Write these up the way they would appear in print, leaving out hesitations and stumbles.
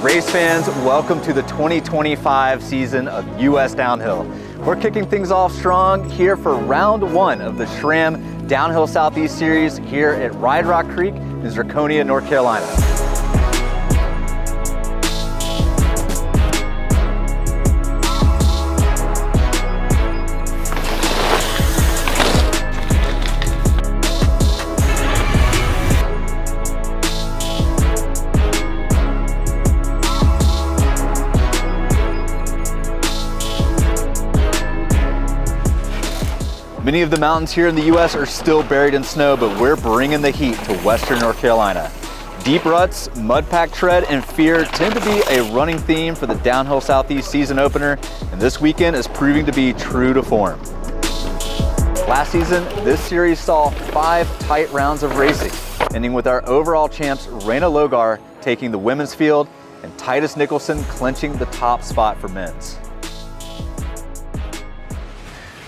Race fans, welcome to the 2025 season of US Downhill. We're kicking things off strong here for round one of the SRAM Downhill Southeast Series here at Ride Rock Creek in Zirconia, North Carolina. Many of the mountains here in the U.S. are still buried in snow, but we're bringing the heat to Western North Carolina. Deep ruts, mud pack tread, and fear tend to be a running theme for the Downhill Southeast season opener, and this weekend is proving to be true to form. Last season, this series saw 5 tight rounds of racing, ending with our overall champs Raina Logar taking the women's field and Titus Nicholson clinching the top spot for men's.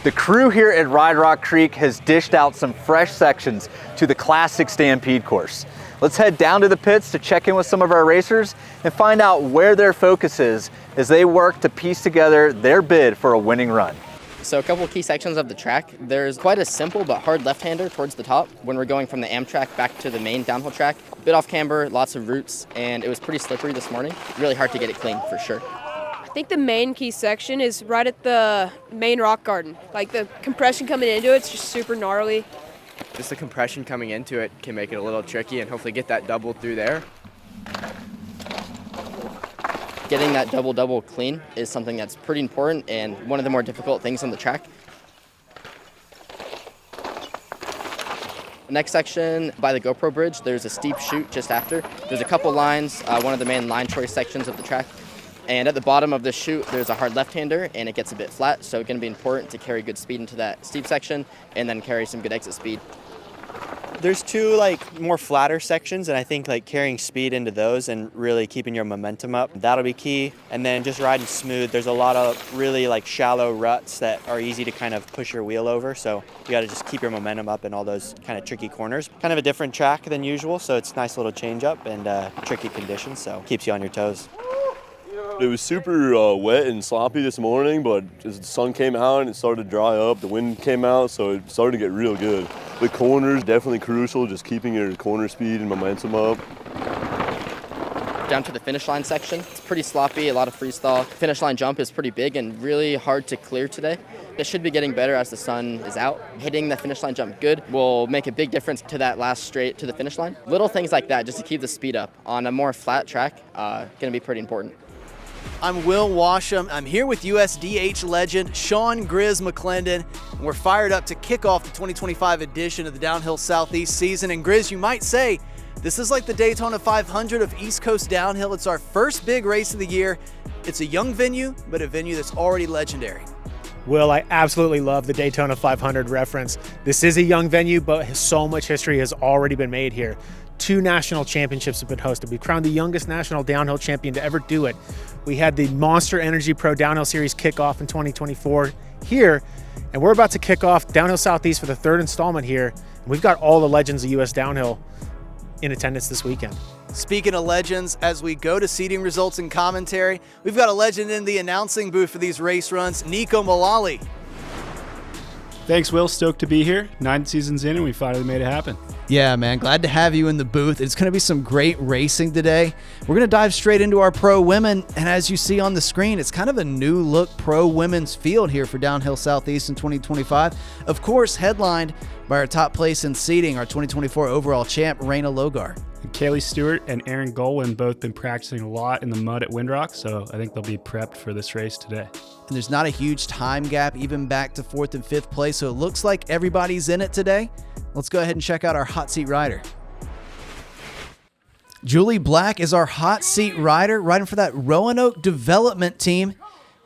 The crew here at Ride Rock Creek has dished out some fresh sections to the Classic Stampede course. Let's head down to the pits to check in with some of our racers and find out where their focus is as they work to piece together their bid for a winning run. So a couple of key sections of the track. There's quite a simple but hard left-hander towards the top when we're going from the Amtrak back to the main downhill track. Bit off camber, lots of roots, and it was pretty slippery this morning. Really hard to get it clean for sure. I think the main key section is right at the main rock garden. Like the compression coming into it's just super gnarly. Just the compression coming into it can make it a little tricky and hopefully get that double through there. Getting that double clean is something that's pretty important and one of the more difficult things on the track. Next section by the GoPro bridge, there's a steep chute just after. There's a couple lines, one of the main line choice sections of the track. And at the bottom of the chute, there's a hard left-hander, and it gets a bit flat, so it's going to be important to carry good speed into that steep section and then carry some good exit speed. There's 2 more flatter sections, and I think carrying speed into those and really keeping your momentum up, that'll be key. And then just riding smooth. There's a lot of really shallow ruts that are easy to kind of push your wheel over, so you got to just keep your momentum up in all those kind of tricky corners. Kind of a different track than usual, so it's a nice little change up and tricky conditions, so keeps you on your toes. It was super wet and sloppy this morning, but as the sun came out and it started to dry up, the wind came out, so it started to get real good. The corners, definitely crucial, just keeping your corner speed and momentum up. Down to the finish line section, it's pretty sloppy, a lot of freeze thaw. Finish line jump is pretty big and really hard to clear today. It should be getting better as the sun is out. Hitting the finish line jump good will make a big difference to that last straight to the finish line. Little things like that just to keep the speed up on a more flat track, gonna be pretty important. I'm Will Washam. I'm here with USDH legend Sean Grizz McClendon, and we're fired up to kick off the 2025 edition of the Downhill Southeast season. And Grizz, you might say, this is like the Daytona 500 of East Coast Downhill. It's our first big race of the year. It's a young venue, but a venue that's already legendary. Will, I absolutely love the Daytona 500 reference. This is a young venue, but so much history has already been made here. 2 national championships have been hosted. We crowned the youngest national downhill champion to ever do it. We had the Monster Energy Pro Downhill Series kickoff in 2024 here, and we're about to kick off Downhill Southeast for the 3rd installment here. And we've got all the legends of US Downhill in attendance this weekend. Speaking of legends, as we go to seating results and commentary, we've got a legend in the announcing booth for these race runs, Nico Mullally. Thanks, Will. Stoked to be here. 9 seasons in, and we finally made it happen. Yeah, man. Glad to have you in the booth. It's going to be some great racing today. We're going to dive straight into our pro women, and as you see on the screen, it's kind of a new look pro women's field here for Downhill Southeast in 2025. Of course, headlined by our top place in seating, our 2024 overall champ, Raina Logar. Kaylee Stewart and Aaron Golwin both been practicing a lot in the mud at Windrock, so I think they'll be prepped for this race today. And there's not a huge time gap, even back to 4th and 5th place, so it looks like everybody's in it today. Let's go ahead and check out our hot seat rider. Julie Black is our hot seat rider, riding for that Roanoke development team.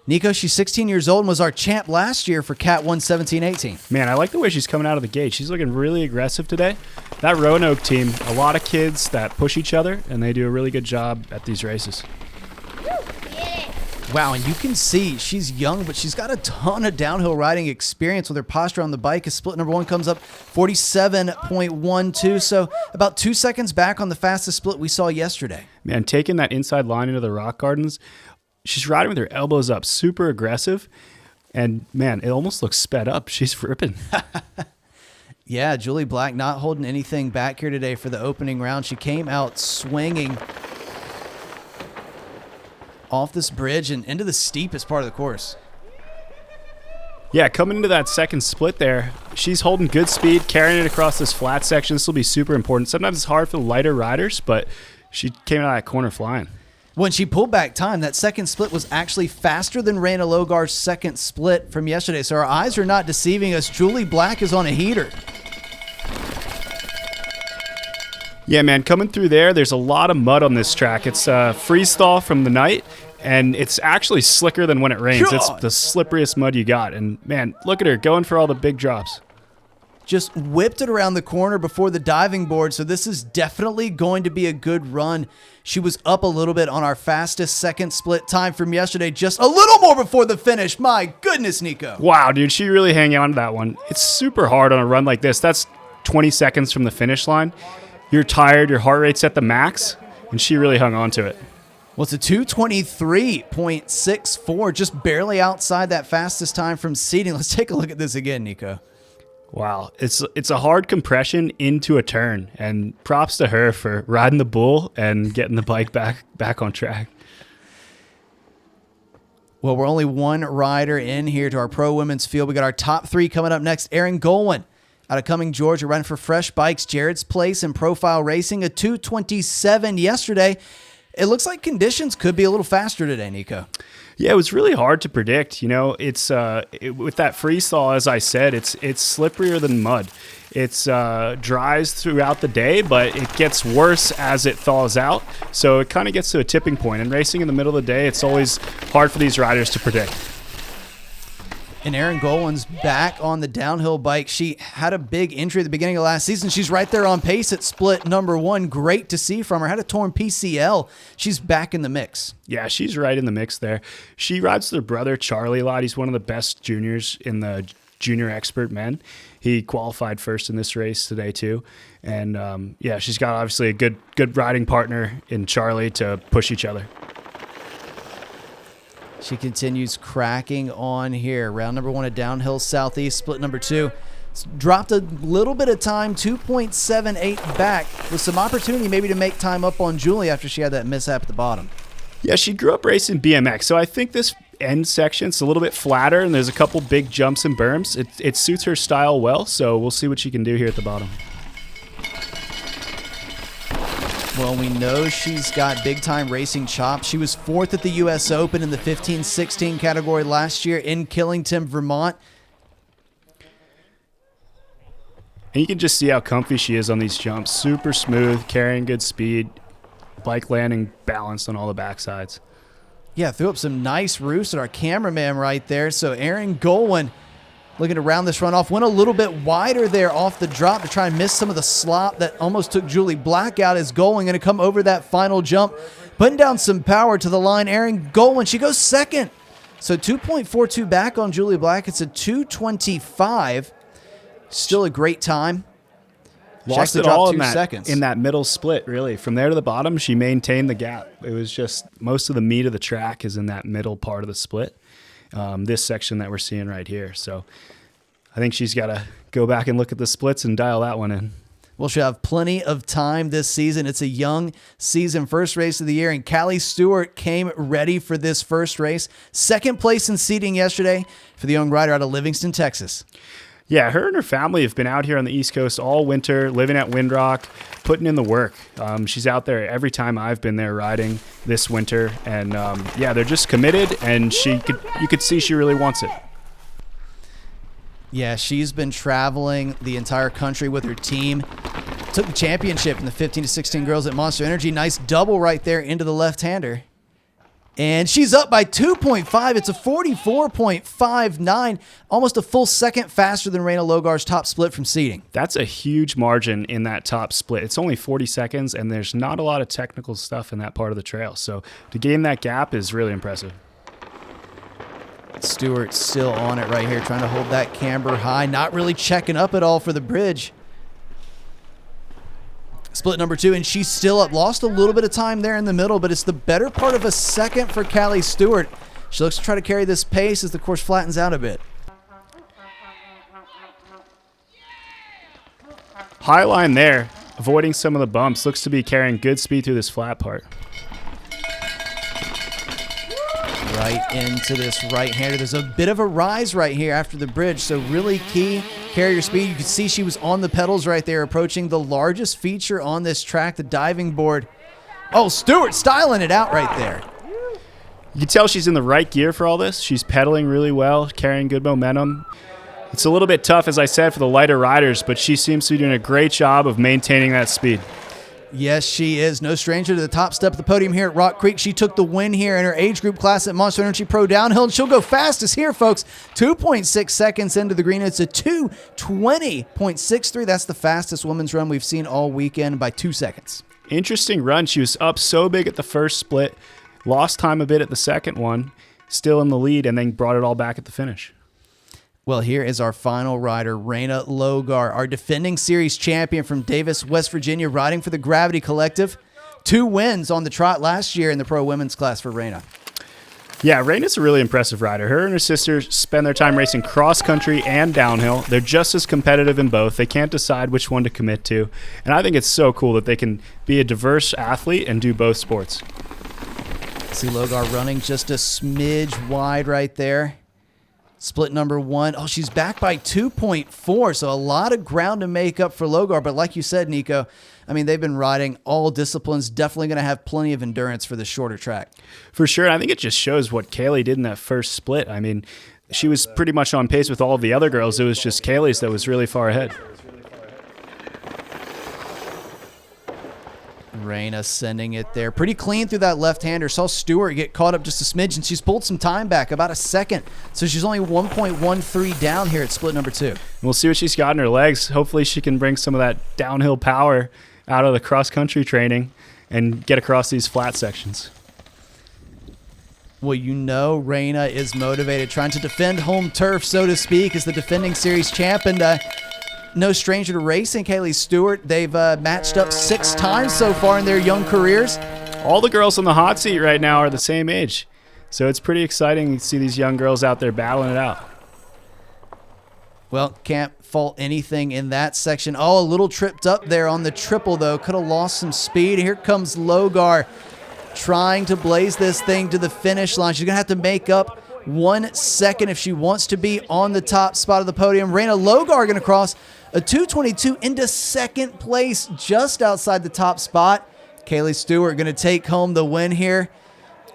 Nico, she's 16 years old and was our champ last year for Cat 117-18. Man, I like the way she's coming out of the gate. She's looking really aggressive today. That Roanoke team, a lot of kids that push each other, and they do a really good job at these races. Wow, and you can see she's young, but she's got a ton of downhill riding experience with her posture on the bike. As split number 1 comes up 47.12, so about 2 seconds back on the fastest split we saw yesterday. Man, taking that inside line into the rock gardens, she's riding with her elbows up, super aggressive, and man, it almost looks sped up. She's ripping. Yeah, Julie Black not holding anything back here today for the opening round. She came out swinging off this bridge and into the steepest part of the course. Yeah, coming into that second split there, she's holding good speed, carrying it across this flat section. This will be super important. Sometimes it's hard for the lighter riders, but she came out of that corner flying. When she pulled back time, that second split was actually faster than Raina Logar's second split from yesterday. So our eyes are not deceiving us. Julie Black is on a heater. Yeah, man, coming through there's a lot of mud on this track. It's freeze thaw from the night, and it's actually slicker than when it rains. God. It's the slipperiest mud you got. And, man, look at her going for all the big drops. Just whipped it around the corner before the diving board, so this is definitely going to be a good run. She was up a little bit on our fastest second split time from yesterday, just a little more before the finish. My goodness, Nico. Wow, dude, she really hang on to that one. It's super hard on a run like this. That's 20 seconds from the finish line. You're tired, your heart rate's at the max, and she really hung on to it. Well, it's a 2:23.64, just barely outside that fastest time from seeding. Let's take a look at this again, Nico. Wow, it's a hard compression into a turn, and props to her for riding the bull and getting the bike back on track. Well, we're only one rider in here to our pro women's field. We got our top 3 coming up next. Erin Golwin out of Cumming, Georgia, running for Fresh Bikes, Jared's Place, and Profile Racing. A 2:27 yesterday. It looks like conditions could be a little faster today, Nico. Yeah, it was really hard to predict. You know, it's with that freeze thaw, as I said, it's slipperier than mud. It's dries throughout the day, but it gets worse as it thaws out. So it kind of gets to a tipping point. And racing in the middle of the day, it's always hard for these riders to predict. And Erin Golwin's back on the downhill bike. She had a big injury at the beginning of last season. She's right there on pace at split number 1. Great to see from her. Had a torn PCL. She's back in the mix. Yeah, she's right in the mix there. She rides with her brother, Charlie, a lot. He's one of the best juniors in the junior expert men. He qualified first in this race today, too. And, yeah, she's got obviously a good riding partner in Charlie to push each other. She continues cracking on here. Round number 1 at Downhill Southeast, split number 2. Dropped a little bit of time, 2.78 back, with some opportunity maybe to make time up on Julie after she had that mishap at the bottom. Yeah, she grew up racing BMX, so I think this end section's a little bit flatter, and there's a couple big jumps and berms. It suits her style well, so we'll see what she can do here at the bottom. Well, we know she's got big-time racing chops. She was 4th at the U.S. Open in the 15-16 category last year in Killington, Vermont. And you can just see how comfy she is on these jumps. Super smooth, carrying good speed, bike landing balanced on all the backsides. Yeah, threw up some nice roofs at our cameraman right there. So Erin Golwin looking to round this run off. Went a little bit wider there off the drop to try and miss some of the slop that almost took Julie Black out. As Golwin going to come over that final jump, putting down some power to the line. Erin Golwin, she goes second. So 2.42 back on Julie Black. It's a 2:25. Still a great time. Lost it all in that middle split, really. From there to the bottom, she maintained the gap. It was just most of the meat of the track is in that middle part of the split. This section that we're seeing right here. So I think she's got to go back and look at the splits and dial that one in. Well, she'll have plenty of time this season. It's a young season, first race of the year, and Callie Stewart came ready for this first race. Second place in seeding yesterday for the young rider out of Livingston, Texas. Yeah, her and her family have been out here on the East Coast all winter, living at Windrock, putting in the work. She's out there every time I've been there riding this winter. And, yeah, they're just committed, and you could see she really wants it. Yeah, she's been traveling the entire country with her team. Took the championship in the 15-16 girls at Monster Energy. Nice double right there into the left-hander. And she's up by 2.5. It's a 44.59, almost a full second faster than Raina Logar's top split from seeding. That's a huge margin in that top split. It's only 40 seconds, and there's not a lot of technical stuff in that part of the trail. So to gain that gap is really impressive. Stewart still on it right here, trying to hold that camber high, not really checking up at all for the bridge. Split number 2, and she's still up. Lost a little bit of time there in the middle, but it's the better part of a second for Callie Stewart. She looks to try to carry this pace as the course flattens out a bit. High line there, avoiding some of the bumps. Looks to be carrying good speed through this flat part. Right into this right-hander. There's a bit of a rise right here after the bridge, so really key. Carry your speed. You can see she was on the pedals right there, approaching the largest feature on this track, the diving board. Oh, Stewart styling it out right there. You can tell she's in the right gear for all this. She's pedaling really well, carrying good momentum. It's a little bit tough, as I said, for the lighter riders, but she seems to be doing a great job of maintaining that speed. Yes, she is. No stranger to the top step of the podium here at Rock Creek. She took the win here in her age group class at Monster Energy Pro Downhill, and she'll go fastest here, folks. 2.6 seconds into the green. It's a 2:20.63. That's the fastest women's run we've seen all weekend by 2 seconds. Interesting run. She was up so big at the first split, lost time a bit at the second one, still in the lead, and then brought it all back at the finish. Well, here is our final rider, Raina Logar, our defending series champion from Davis, West Virginia, riding for the Gravity Collective. 2 wins on the trot last year in the pro women's class for Raina. Yeah, Raina's a really impressive rider. Her and her sister spend their time racing cross country and downhill. They're just as competitive in both. They can't decide which one to commit to. And I think it's so cool that they can be a diverse athlete and do both sports. See Logar running just a smidge wide right there. Split number 1. Oh, she's back by 2.4, so a lot of ground to make up for Logar. But like you said, Nico, I mean, they've been riding all disciplines, definitely going to have plenty of endurance for the shorter track. For sure. I think it just shows what Kaylee did in that first split. I mean, she was pretty much on pace with all of the other girls. It was just Kaylee's that was really far ahead. Raina sending it there. Pretty clean through that left-hander. Saw Stewart get caught up just a smidge, and she's pulled some time back, about a second. So she's only 1.13 down here at split number 2. We'll see what she's got in her legs. Hopefully she can bring some of that downhill power out of the cross-country training and get across these flat sections. Well, you know Raina is motivated, trying to defend home turf, so to speak, as the defending series champ. And no stranger to racing, Callie Stewart. They've matched up 6 times so far in their young careers. All the girls on the hot seat right now are the same age. So it's pretty exciting to see these young girls out there battling it out. Well, can't fault anything in that section. Oh, a little tripped up there on the triple, though. Could have lost some speed. Here comes Logar trying to blaze this thing to the finish line. She's going to have to make up 1 second if she wants to be on the top spot of the podium. Raina Logar going to cross a 2:22 into second place, just outside the top spot. Callie Stewart going to take home the win here.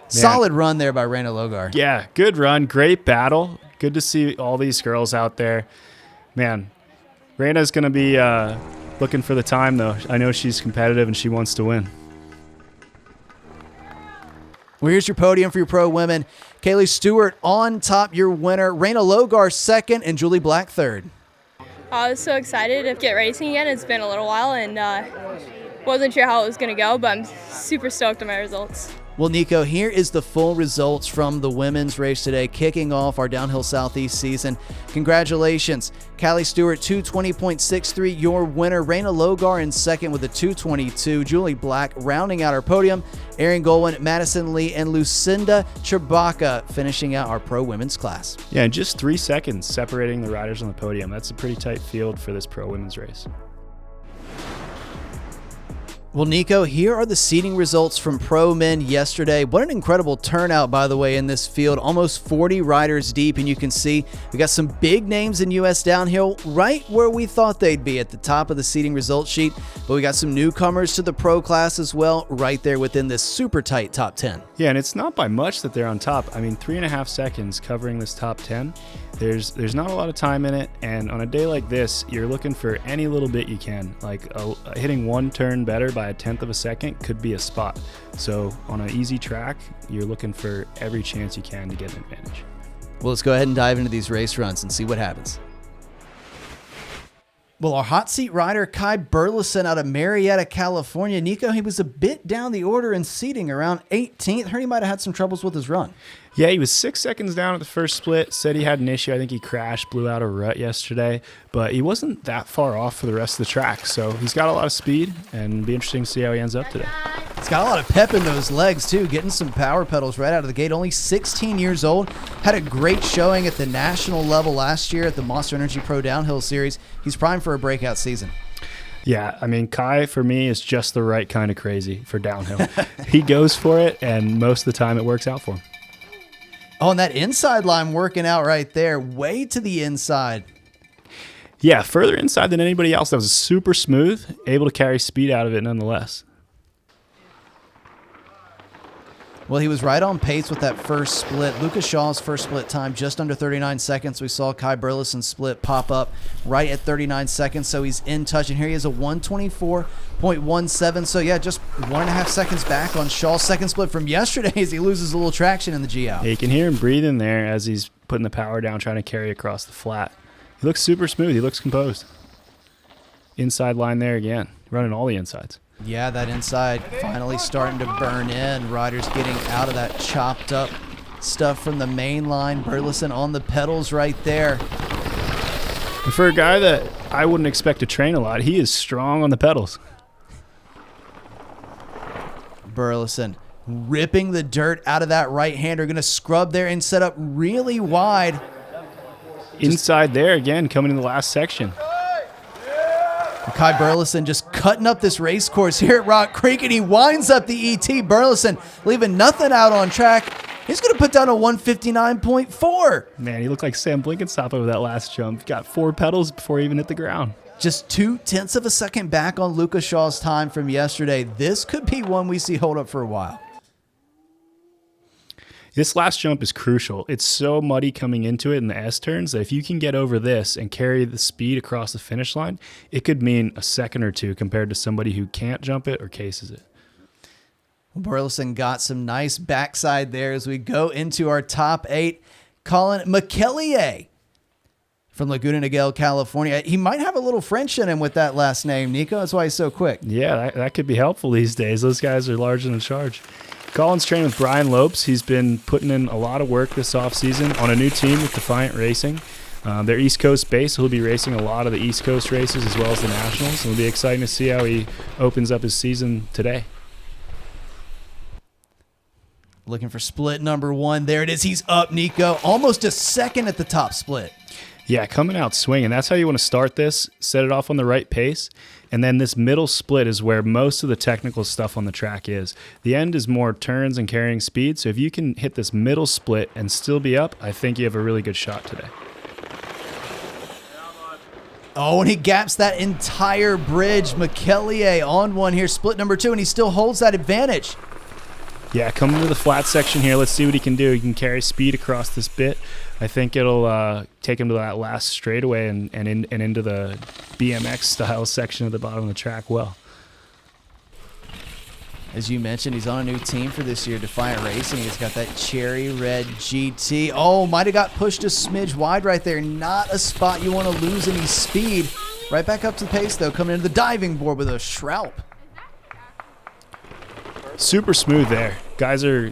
Solid run there by Raina Logar. Yeah, good run. Great battle. Good to see all these girls out there. Man, Raina's going to be looking for the time, though. I know she's competitive and she wants to win. Well, here's your podium for your pro women. Callie Stewart on top, your winner. Raina Logar second, and Julie Black third. I was so excited to get racing again. It's been a little while, and wasn't sure how it was going to go, but I'm super stoked on my results. Well, Nico, here is the full results from the women's race today, kicking off our Downhill Southeast season. Congratulations. Callie Stewart, 2:20.63, your winner. Raina Logar in second with a 2:22. Julie Black rounding out our podium. Erin Golwin, Madison Lee, and Lucinda Chewbacca finishing out our pro women's class. Yeah, and just 3 seconds separating the riders on the podium. That's a pretty tight field for this pro women's race. Well, Nico, here are the seating results from pro men yesterday. What an incredible turnout, by the way, in this field. Almost 40 riders deep, and you can see we got some big names in U.S. downhill right where we thought they'd be at the top of the seating result sheet. But we got some newcomers to the pro class as well, right there within this super tight top 10. Yeah, and it's not by much that they're on top. I mean, 3.5 seconds covering this top 10. There's not a lot of time in it, and on a day like this, you're looking for any little bit you can. Like hitting one turn better by 1/10 of a second could be a spot. So on an easy track, you're looking for every chance you can to get an advantage. Well, let's go ahead and dive into these race runs and see what happens. Well, our hot seat rider, Kai Burleson out of Marietta, California. Nico, he was a bit down the order in seating, around 18th. Heard he might have had some troubles with his run. Yeah, he was 6 seconds down at the first split. Said he had an issue. I think he crashed, blew out a rut yesterday. But he wasn't that far off for the rest of the track. So he's got a lot of speed, and it'll be interesting to see how he ends up today. He's got a lot of pep in those legs, too, getting some power pedals right out of the gate. Only 16 years old. Had a great showing at the national level last year at the Monster Energy Pro Downhill Series. He's primed for a breakout season. Yeah, I mean, Kai, for me, is just the right kind of crazy for downhill. He goes for it, and most of the time it works out for him. Oh, and that inside line working out right there, way to the inside. Yeah, further inside than anybody else. That was super smooth, able to carry speed out of it nonetheless. Well, he was right on pace with that first split. Lucas Shaw's first split time just under 39 seconds. We saw Kai Burleson's split pop up right at 39 seconds, so he's in touch. And here he is, a 124.17. So, yeah, just 1.5 seconds back on Shaw's second split from yesterday as he loses a little traction in the G out. Yeah, you can hear him breathing there as he's putting the power down, trying to carry across the flat. He looks super smooth. He looks composed. Inside line there again, running all the insides. Yeah, that inside finally starting to burn in. Riders getting out of that chopped up stuff from the main line. Burleson on the pedals right there. And for a guy that I wouldn't expect to train a lot, he is strong on the pedals. Burleson ripping the dirt out of that right-hander. Going to scrub there and set up really wide. Inside there again, coming in the last section. Kai Burleson just cutting up this race course here at Rock Creek, and he winds up the ET. Burleson leaving nothing out on track. He's going to put down a 159.4. Man, he looked like Sam Blenkenstop over that last jump. Got 4 pedals before he even hit the ground. Just 0.2 of a second back on Lucas Shaw's time from yesterday. This could be one we see hold up for a while. This last jump is crucial. It's so muddy coming into it in the S-turns that if you can get over this and carry the speed across the finish line, it could mean a second or two compared to somebody who can't jump it or cases it. Burleson got some nice backside there as we go into our top 8. Colin McKellier from Laguna Niguel, California. He might have a little French in him with that last name, Nico. That's why he's so quick. Yeah, that could be helpful these days. Those guys are large and in charge. Colin's training with Brian Lopes. He's been putting in a lot of work this offseason on a new team with Defiant Racing. They're East Coast based, so he'll be racing a lot of the East Coast races as well as the Nationals. And it'll be exciting to see how he opens up his season today. Looking for split number 1. There it is. He's up, Nico. Almost a second at the top split. Yeah, coming out swinging. That's how you want to start this. Set it off on the right pace. And then this middle split is where most of the technical stuff on the track is. The end is more turns and carrying speed. So if you can hit this middle split and still be up, I think you have a really good shot today. Oh, and he gaps that entire bridge. McKellier on one here. Split number 2, and he still holds that advantage. Yeah, coming to the flat section here. Let's see what he can do. He can carry speed across this bit. I think it'll take him to that last straightaway and into the BMX style section at the bottom of the track well. As you mentioned, he's on a new team for this year, Defiant Racing. He's got that cherry red GT. Oh, might have got pushed a smidge wide right there. Not a spot you want to lose any speed. Right back up to the pace, though, coming into the diving board with a Schraub. Super smooth there.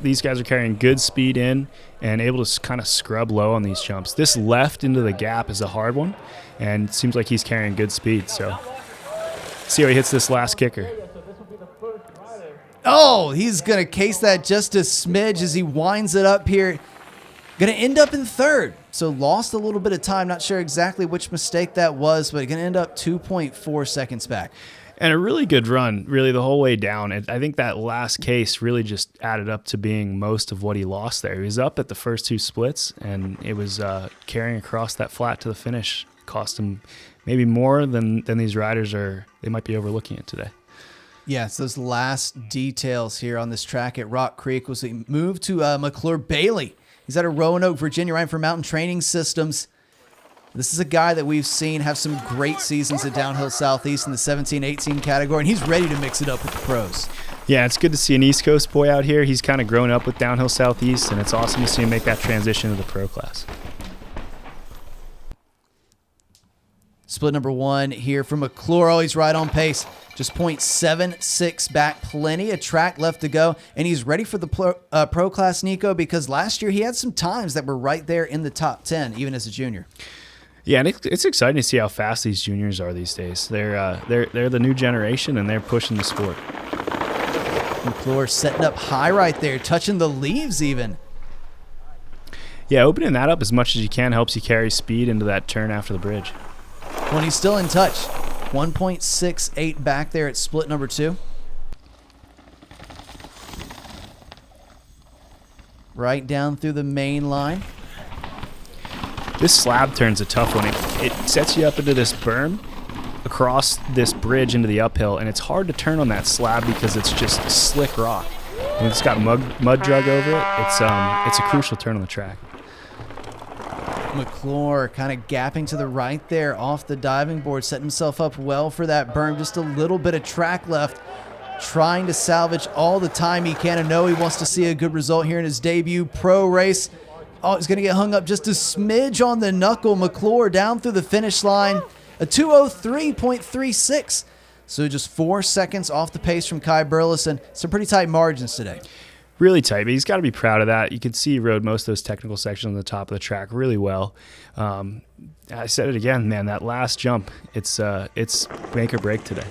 These guys are carrying good speed in and able to kind of scrub low on these jumps. This left into the gap is a hard one, and it seems like he's carrying good speed. So see how he hits this last kicker. Oh, he's going to case that just a smidge as he winds it up here. Going to end up in 3rd. So lost a little bit of time. Not sure exactly which mistake that was, but going to end up 2.4 seconds back. And a really good run, really, the whole way down. I think that last case really just added up to being most of what he lost there. He was up at the first 2 splits, and it was carrying across that flat to the finish. Cost him maybe more than these riders they might be overlooking it today. Yes, those last details here on this track at Rock Creek was we moved to McClure Bailey. He's out of Roanoke, Virginia, riding for Mountain Training Systems. This is a guy that we've seen have some great seasons at Downhill Southeast in the 17-18 category, and he's ready to mix it up with the pros. Yeah, it's good to see an East Coast boy out here. He's kind of grown up with Downhill Southeast, and it's awesome to see him make that transition to the pro class. Split number 1 here from McClure. Oh, he's right on pace. Just 0.76 back. Plenty of track left to go. And he's ready for the pro class, Nico, because last year he had some times that were right there in the top 10, even as a junior. Yeah, and it's exciting to see how fast these juniors are these days. They're the new generation, and they're pushing the sport. McClure setting up high right there, touching the leaves even. Yeah, opening that up as much as you can helps you carry speed into that turn after the bridge. When he's still in touch, 1.68 back there at split number 2. Right down through the main line. This slab turn's a tough one. It sets you up into this berm across this bridge into the uphill, and it's hard to turn on that slab because it's just slick rock. When it's got mud drug over it, it's a crucial turn on the track. McClure kind of gapping to the right there off the diving board, setting himself up well for that berm. Just a little bit of track left, trying to salvage all the time he can. I know he wants to see a good result here in his debut pro race. Oh, he's going to get hung up just a smidge on the knuckle. McClure down through the finish line, a 2:03.36. So just 4 seconds off the pace from Kai Burleson. Some pretty tight margins today. Really tight, but he's got to be proud of that. You can see he rode most of those technical sections on the top of the track really well. I said it again, man, that last jump, it's make or break today.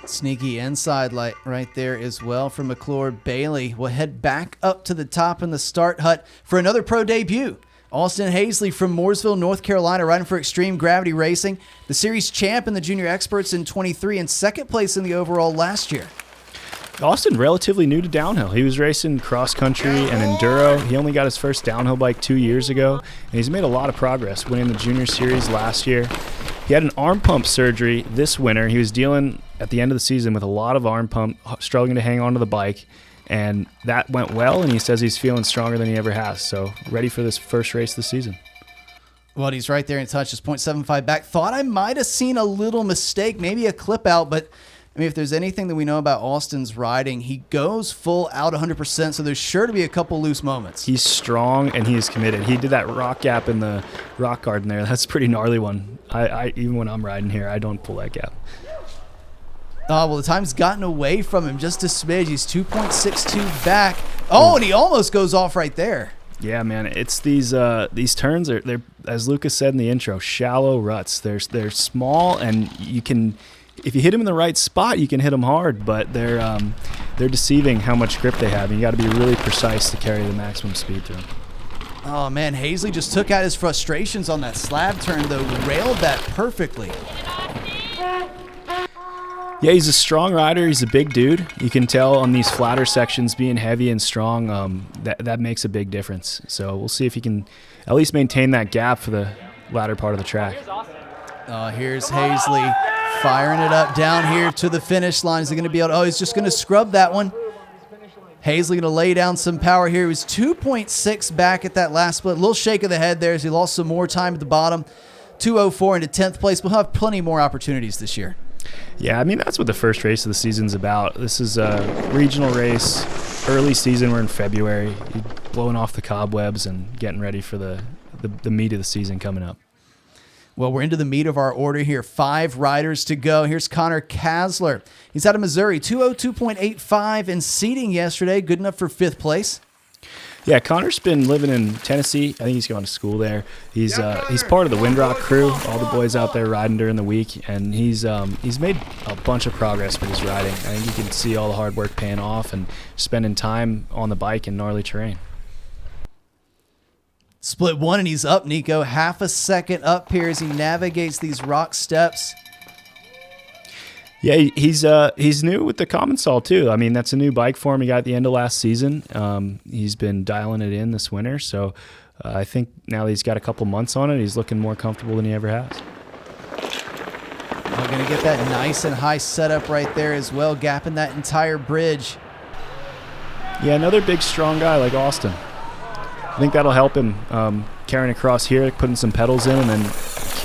Sneaky inside light right there as well from McClure. Bailey will head back up to the top in the start hut for another pro debut. Austin Hazley from Mooresville, North Carolina, riding for Extreme Gravity Racing. The series champ in the Junior Experts in 23 and second place in the overall last year. Austin, relatively new to downhill. He was racing cross country and enduro. He only got his first downhill bike 2 years ago, and he's made a lot of progress, winning the junior series last year. He had an arm pump surgery this winter. He was dealing at the end of the season with a lot of arm pump, struggling to hang onto the bike, and that went well, and he says he's feeling stronger than he ever has. So ready for this first race of the season. Well, he's right there in touch, just 0.75 back. Thought I might have seen a little mistake, maybe a clip out, but I mean, if there's anything that we know about Austin's riding, he goes full out 100%, so there's sure to be a couple loose moments. He's strong and he's committed. He did that rock gap in the rock garden there. That's a pretty gnarly one. I even when I'm riding here, I don't pull that gap. Well, the time's gotten away from him just a smidge. He's 2.62 back. Oh, and he almost goes off right there. Yeah, man, it's these turns are, they're, as Lucas said in the intro, shallow ruts. They're small, and you can, if you hit them in the right spot, you can hit them hard. But they're deceiving how much grip they have. And you got to be really precise to carry the maximum speed through them. Oh man, Hazley just took out his frustrations on that slab turn, though. Railed that perfectly. Yeah, he's a strong rider. He's a big dude. You can tell on these flatter sections, being heavy and strong, that makes a big difference. So we'll see if he can at least maintain that gap for the latter part of the track. Here's Hazley firing it up down here to the finish line. Is he going to be able to, he's just going to scrub that one. Hazley going to lay down some power here. He was 2.6 back at that last split. A little shake of the head there as he lost some more time at the bottom. 2:04 into 10th place. We'll have plenty more opportunities this year. Yeah, I mean, that's what the first race of the season's about. This is a regional race, early season. We're in February, blowing off the cobwebs and getting ready for the meat of the season coming up. Well, we're into the meat of our order here. 5 riders to go. Here's Connor Kasler. He's out of Missouri, 2:02.85 in seeding yesterday. Good enough for 5th place. Yeah, Connor's been living in Tennessee. I think he's going to school there. He's part of the Windrock crew, all the boys out there riding during the week, and he's made a bunch of progress with his riding. I think you can see all the hard work paying off and spending time on the bike in gnarly terrain. Split 1, and he's up, Nico. Half a second up here as he navigates these rock steps. Yeah, he's new with the Commensal too. I mean, that's a new bike for him. He got at the end of last season. He's been dialing it in this winter, so I think now that he's got a couple months on it, he's looking more comfortable than he ever has. We're going to get that nice and high setup right there as well, gapping that entire bridge. Yeah, another big, strong guy like Austin. I think that'll help him carrying across here, putting some pedals in, and then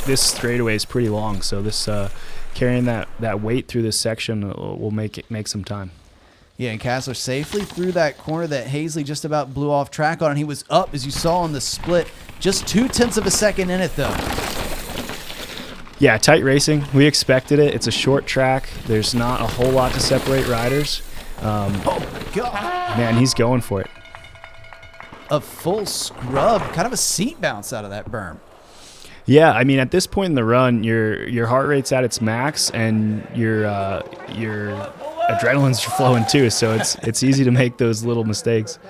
this straightaway is pretty long, so this carrying that weight through this section will make some time. Yeah, and Kassler safely through that corner that Hazley just about blew off track on, and he was up, as you saw in the split. Just 0.2 of a second in it, though. Yeah, tight racing. We expected it. It's a short track. There's not a whole lot to separate riders. Oh, my God. Man, he's going for it. A full scrub, kind of a seat bounce out of that berm. Yeah, I mean, at this point in the run, your heart rate's at its max, and your adrenaline's flowing too. So it's easy to make those little mistakes.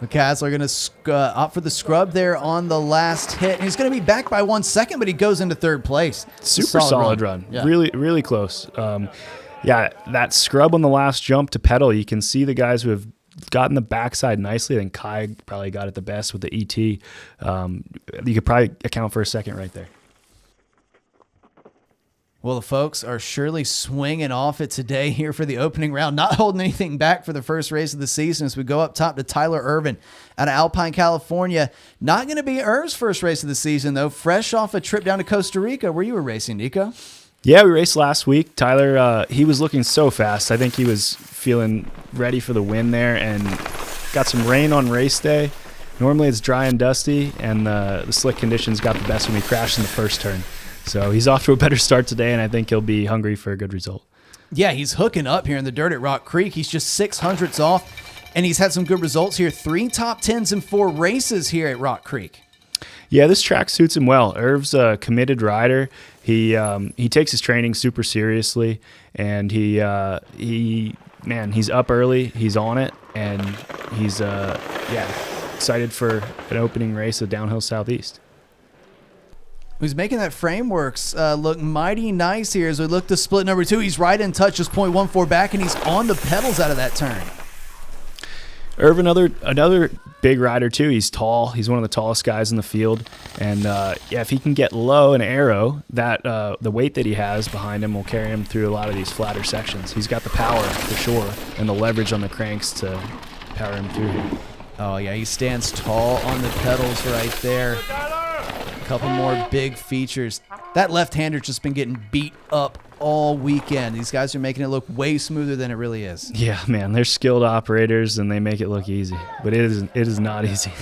Kassler going to opt for the scrub there on the last hit. And he's going to be back by 1 second, but he goes into third place. Super solid run. Yeah. Really, really close. Yeah, that scrub on the last jump to pedal, you can see the guys who have gotten the backside nicely. I think Kai probably got it the best with the ET. You could probably account for a second right there. Well, the folks are surely swinging off it today here for the opening round, not holding anything back for the first race of the season as we go up top to Tyler Irvin out of Alpine, California. Not going to be Irv's first race of the season, though. Fresh off a trip down to Costa Rica where you were racing, Nico. Yeah, we raced last week. Tyler, he was looking so fast. I think he was feeling ready for the win there, and got some rain on race day. Normally it's dry and dusty, and the slick conditions got the best when we crashed in the first turn. So he's off to a better start today, and I think he'll be hungry for a good result. Yeah, he's hooking up here in the dirt at Rock Creek. He's just 600ths off, and he's had some good results here. 3 top 10s in 4 races here at Rock Creek. Yeah, this track suits him well. Irv's a committed rider. He takes his training super seriously, and he's up early. He's on it, and he's excited for an opening race of Downhill Southeast. He's making that frameworks look mighty nice here as we look to split number 2. He's right in touch, just 0.14 back, and he's on the pedals out of that turn. Irv, another big rider too. He's tall. He's one of the tallest guys in the field, and if he can get low and aero, that the weight that he has behind him will carry him through a lot of these flatter sections. He's got the power for sure, and the leverage on the cranks to power him through here. Oh yeah, he stands tall on the pedals right there. A couple more big features. That left-hander's just been getting beat up all weekend. These guys are making it look way smoother than it really is. Yeah, man, they're skilled operators, and they make it look easy, but it is not easy.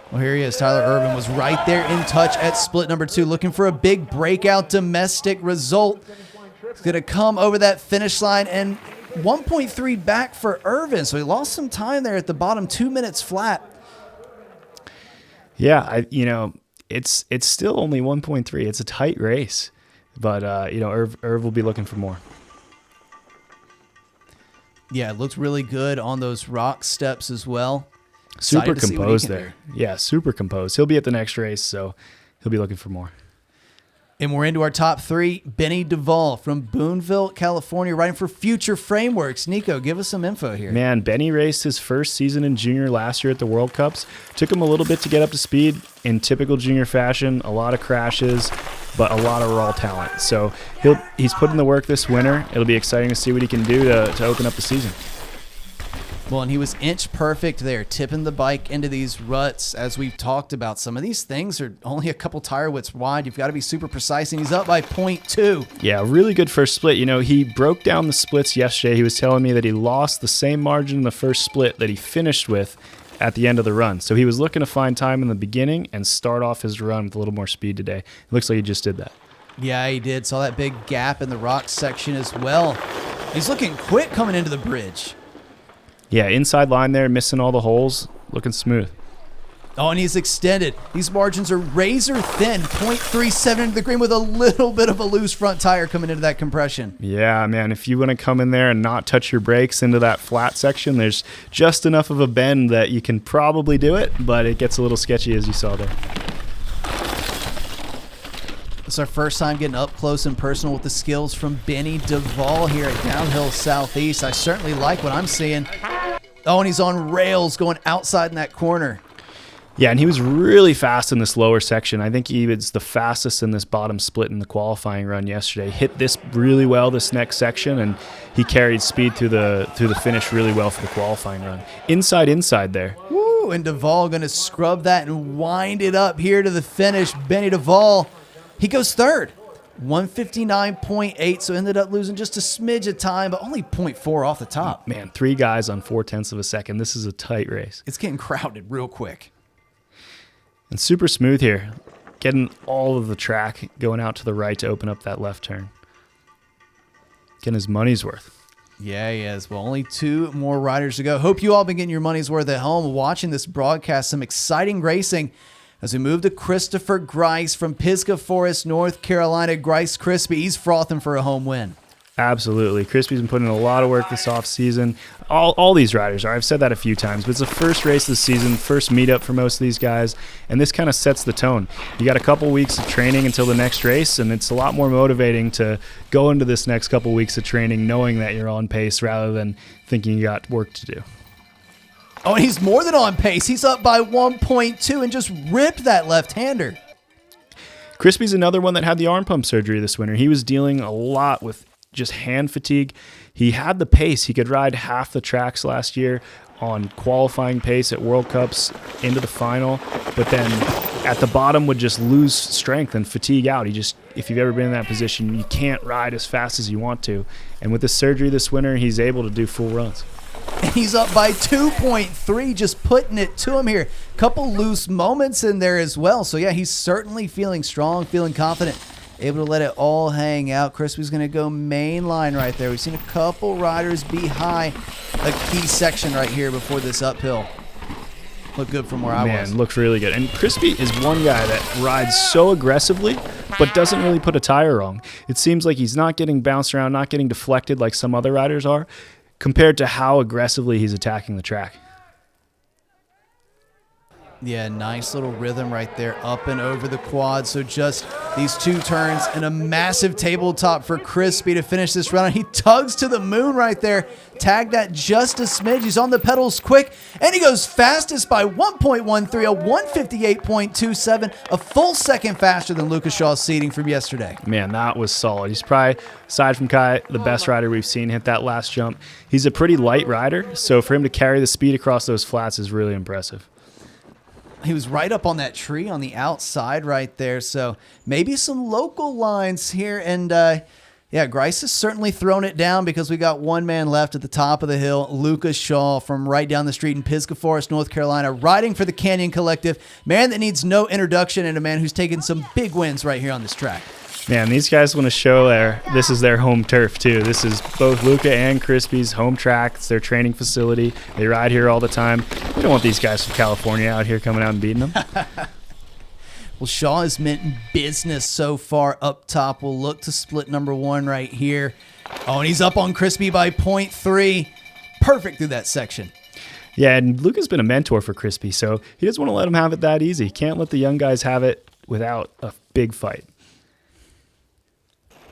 Well, here he is. Tyler Irvin was right there in touch at split number 2, looking for a big breakout domestic result. It's going to come over that finish line, and 1.3 back for Irvin, so he lost some time there at the bottom, 2 minutes flat. Yeah, it's still only 1.3. It's a tight race, but Irv will be looking for more. Yeah, it looks really good on those rock steps as well. Super composed there. Yeah, super composed. He'll be at the next race, so he'll be looking for more. And we're into our top 3. Benny Duvall from Boonville, California, riding for Future Frameworks. Nico, give us some info here. Man, Benny raced his first season in junior last year at the World Cups. Took him a little bit to get up to speed in typical junior fashion. A lot of crashes, but a lot of raw talent. So he's put in the work this winter. It'll be exciting to see what he can do to open up the season. Well, and he was inch perfect there, tipping the bike into these ruts. As we've talked about, some of these things are only a couple tire widths wide. You've got to be super precise, and he's up by 0.2. Yeah, really good first split. He broke down the splits yesterday. He was telling me that he lost the same margin in the first split that he finished with at the end of the run. So he was looking to find time in the beginning and start off his run with a little more speed today. It looks like he just did that. Yeah, he did. Saw that big gap in the rock section as well. He's looking quick coming into the bridge. Yeah, inside line there, missing all the holes, looking smooth. Oh, and he's extended. These margins are razor thin, 0.37 into the green with a little bit of a loose front tire coming into that compression. Yeah, man, if you want to come in there and not touch your brakes into that flat section, there's just enough of a bend that you can probably do it, but it gets a little sketchy as you saw there. It's our first time getting up close and personal with the skills from Benny Duvall here at Downhill Southeast. I certainly like what I'm seeing. Oh, and he's on rails going outside in that corner. Yeah, and he was really fast in this lower section. I think he was the fastest in this bottom split in the qualifying run yesterday. Hit this really well, this next section, and he carried speed through the finish really well for the qualifying run. Inside there. Woo, and Duvall going to scrub that and wind it up here to the finish. Benny Duvall, he goes third. 159.8, so ended up losing just a smidge of time, but only 0.4 off the top. Man, 3 guys on 0.4 of a second. This is a tight race. It's getting crowded real quick. And super smooth here. Getting all of the track going out to the right to open up that left turn. Getting his money's worth. Yeah, he is. Well, only 2 more riders to go. Hope you all been getting your money's worth at home watching this broadcast. Some exciting racing as we move to Christopher Grice from Pisgah Forest, North Carolina. Grice Crispy, he's frothing for a home win. Absolutely. Crispy's been putting in a lot of work this offseason. All these riders are. I've said that a few times, but it's the first race of the season, first meetup for most of these guys, and this kind of sets the tone. You got a couple weeks of training until the next race, and it's a lot more motivating to go into this next couple weeks of training knowing that you're on pace rather than thinking you got work to do. Oh, and he's more than on pace. He's up by 1.2 and just ripped that left-hander. Crispy's another one that had the arm pump surgery this winter. He was dealing a lot with just hand fatigue. He had the pace. He could ride half the tracks last year on qualifying pace at World Cups into the final, but then at the bottom would just lose strength and fatigue out. If you've ever been in that position, you can't ride as fast as you want to. And with the surgery this winter, he's able to do full runs. He's up by 2.3, just putting it to him here. Couple loose moments in there as well. So, yeah, he's certainly feeling strong, feeling confident, able to let it all hang out. Crispy's going to go main line right there. We've seen a couple riders be high a key section right here before this uphill. Look good from where I was. Man, looks really good. And Crispy is one guy that rides so aggressively, but doesn't really put a tire wrong. It seems like he's not getting bounced around, not getting deflected like some other riders are, compared to how aggressively he's attacking the track. Yeah, nice little rhythm right there, up and over the quad. So just these 2 turns and a massive tabletop for Crispy to finish this run. He tugs to the moon right there. Tagged that just a smidge. He's on the pedals quick, and he goes fastest by 1.13, a 158.27, a full second faster than Lucas Shaw's seeding from yesterday. Man, that was solid. He's probably, aside from Kai, the best rider we've seen hit that last jump. He's a pretty light rider, so for him to carry the speed across those flats is really impressive. He was right up on that tree on the outside right there. So maybe some local lines here. And yeah, Grice has certainly thrown it down because we got one man left at the top of the hill. Lucas Shaw from right down the street in Pisgah Forest, North Carolina, riding for the Canyon Collective. Man that needs no introduction, and a man who's taken some big wins right here on this track. Man, these guys want to show this is their home turf too. This is both Luca and Crispy's home track. It's their training facility. They ride here all the time. We don't want these guys from California out here coming out and beating them. Well, Shaw has meant business so far up top. We'll look to split number 1 right here. Oh, and he's up on Crispy by 0.3. Perfect through that section. Yeah, and Luca's been a mentor for Crispy, so he doesn't want to let him have it that easy. He can't let the young guys have it without a big fight.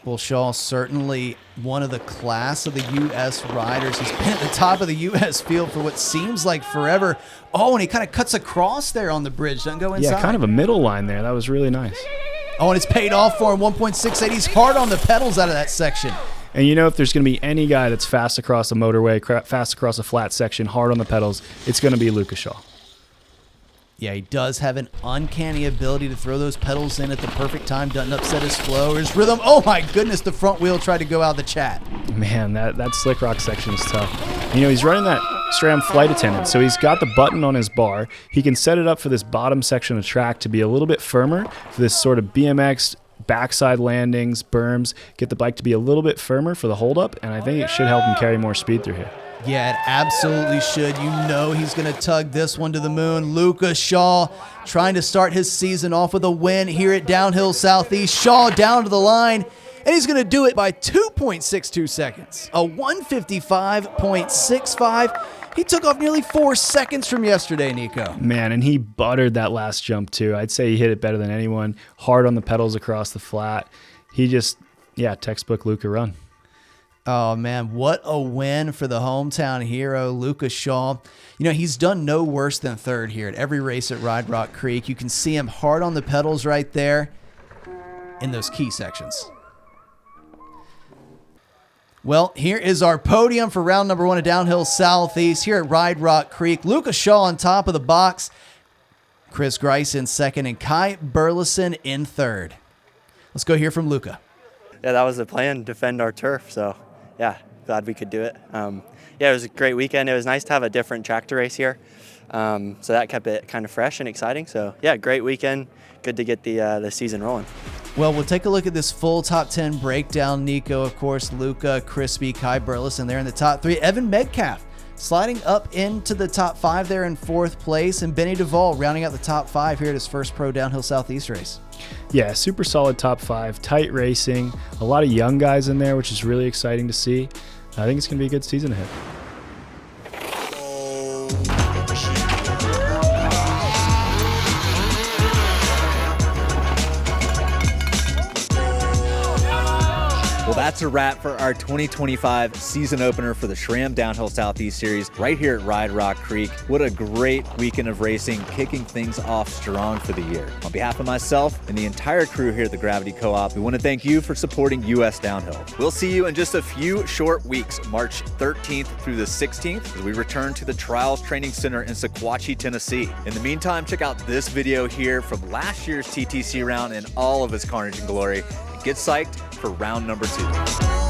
Well, Shaw certainly one of the class of the U.S. riders. He's been at the top of the U.S. field for what seems like forever. Oh, and he kind of cuts across there on the bridge. Doesn't go inside. Yeah, kind of a middle line there. That was really nice. Oh, and it's paid off for him, 1.68. He's hard on the pedals out of that section. And you know, if there's going to be any guy that's fast across a motorway, fast across a flat section, hard on the pedals, it's going to be Lucas Shaw. Yeah, he does have an uncanny ability to throw those pedals in at the perfect time. Doesn't upset his flow or his rhythm. Oh my goodness, the front wheel tried to go out of the chat. Man, that slick rock section is tough. You know, he's running that SRAM flight attendant, so he's got the button on his bar. He can set it up for this bottom section of track to be a little bit firmer for this sort of BMX backside landings, berms, get the bike to be a little bit firmer for the holdup, and I think it should help him carry more speed through here. Yeah, it absolutely should. You know he's going to tug this one to the moon. Lucas Shaw trying to start his season off with a win here at Downhill Southeast. Shaw down to the line, and he's going to do it by 2.62 seconds. A 155.65. He took off nearly 4 seconds from yesterday, Nico. Man, and he buttered that last jump too. I'd say he hit it better than anyone. Hard on the pedals across the flat. He just, textbook Luca run. Oh, man, what a win for the hometown hero, Lucas Shaw. You know, he's done no worse than third here at every race at Ride Rock Creek. You can see him hard on the pedals right there in those key sections. Well, here is our podium for round number 1 at Downhill Southeast here at Ride Rock Creek. Lucas Shaw on top of the box, Chris Grice in second, and Kai Burleson in third. Let's go hear from Luca. yeah, that was the plan, defend our turf. So yeah, glad we could do it. Yeah, it was a great weekend. It was nice to have a different track to race here. So that kept it kind of fresh and exciting. So yeah, great weekend. Good to get the season rolling. Well, we'll take a look at this full top 10 breakdown. Nico, of course, Luca, Crispy, Kai Burleson there in the top 3. Evan Metcalf sliding up into the top 5 there in 4th place. And Benny Duvall rounding out the top 5 here at his first Pro Downhill Southeast race. Yeah, super solid top 5. Tight racing. A lot of young guys in there, which is really exciting to see. I think it's going to be a good season ahead. Well, that's a wrap for our 2025 season opener for the SRAM Downhill Southeast Series right here at Ride Rock Creek. What a great weekend of racing, kicking things off strong for the year. On behalf of myself and the entire crew here at the Gravity Co-op, we want to thank you for supporting US Downhill. We'll see you in just a few short weeks, March 13th through the 16th, as we return to the Trials Training Center in Sequatchie, Tennessee. In the meantime, check out this video here from last year's TTC round in all of its carnage and glory. Get psyched for round number 2.